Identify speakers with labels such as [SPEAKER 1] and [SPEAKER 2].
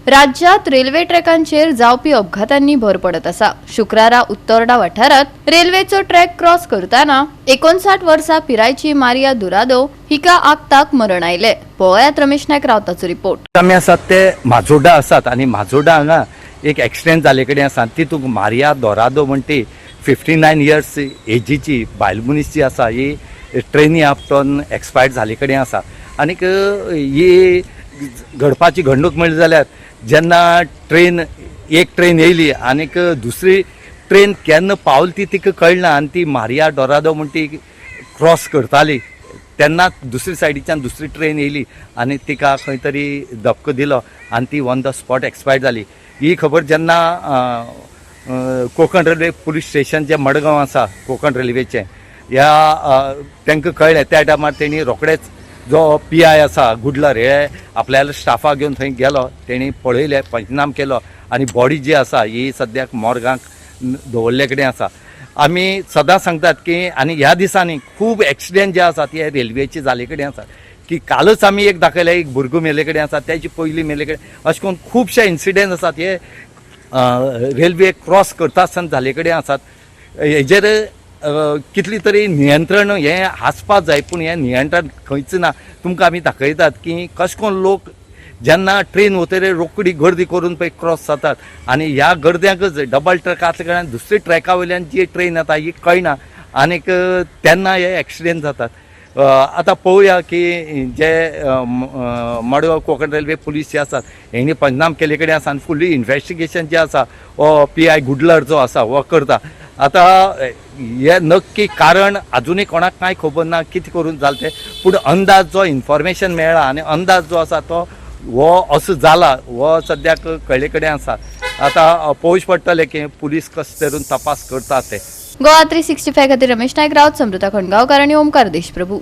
[SPEAKER 1] राज्यात रेल्वे ट्रॅकांचेर जावपी अपघातांनी भर पडत आसा। शुक्रारा उत्तोर्डा वाठारात रेल्वेचो ट्रॅक क्रॉस करताना 59 वर्सां पिरायेची मारिया दुरादो हिका आगताक मरण आयले। पळयात रमेश नायक रावताचो रिपोर्ट।
[SPEAKER 2] आमी आसात ते म्हाजोड्डा आसात आनी म्हाजोड्डा हांगा एक एक्सिडेंट जाले कडेन आसा। तितूंत मारिया दोरादो म्हण ती 59 इयर्स एजीची बायल मनीस जी आसा ही ट्रेनी आपटोन एक्सपायर्ड जाले कडेन आसा। आनीक ही घडपाची घडणूक म्हणली जाल्यार जेन्ना एक ट्रेन येयली आनीक दुसरी ट्रेन केन्ना पावली ती तिका कळना आनी ती मारिया दोरादो म्हण ती क्रॉस करताली तेन्ना दुसरी सायडीच्यान दुसरी ट्रेन येयली आनी तिका खंय तरी धपको दिलो आनी ती ऑन द स्पॉट एक्सपायर्ड जाली। ही खबर जेन्ना कोंकण रेल्वे पुलीस स्टेशन जे मडगांव आसा कोंकण रेल्वेचें ह्या तांकां कळ्ळें त्या टायमार तेणी रोखडेच जो PI आसा गुडलर हे आपल्या स्टाफाक घेवन थंय गेलो। तेणी पळयलें पंचनाम केलो आनी बॉडी जी आसा ही सद्याक मॉर्गांक दवरले कडेन आसा। आमी सदां सांगतात की आनी ह्या दिसांनी खूब एक्सिडेंट जे आसात हे रेल्वेचे जाले कडेन आसात की कालच आमी एक दाखयलें एक भुरगो मेले कडेन आसा तेजी पयलीं मेले कडेन अशें करून खुबशे इन्सिडेंट आसात हे रेल्वे क्रॉस करता आसतना जाले कडेन आसात। हेजेर कितली तरी नियंत्रण हें आसपाक जाय पूण हें नियंत्रण खंयच ना। तुमकां आमी दाखयतात की कशें करून लोक जेन्ना ट्रेन वतरे रोखडी गर्दी करून पळय क्रॉस जातात आनी ह्या गर्द्यांकच डबल ट्रॅक आसल्या कारणान दुसरी ट्रॅका वयल्यान जी ट्रेन येता ही कळना आनीक तेन्ना हे एक्सिडेंट जातात। आतां पळोवया की जे मडगांव कोंकण रेल्वे पुलीस जे आसात हेणी पंचनाम केले कडेन आसा आनी फुल्ली इन्व्हेस्टिगेशन जे आसा हो PI गुडलर जो आसा हो करता। आतां हे नक्की कारण अजुनूय कोणाक कांय खबर ना कितें करून जालें तें पूण अंदाज जो इन्फॉर्मेशन मेळ्ळा आनी अंदाज जो आसा तो हो असो जाला हो सद्याक कळ्ळे कडेन आसा। आतां पळोवच पडटलें की पुलीस कशें तरेन तपास करता ते।
[SPEAKER 1] गोवा 365 खातीर रमेश नायक रावत, समृता खणगांवकार आनी ओमकार देशप्रभू।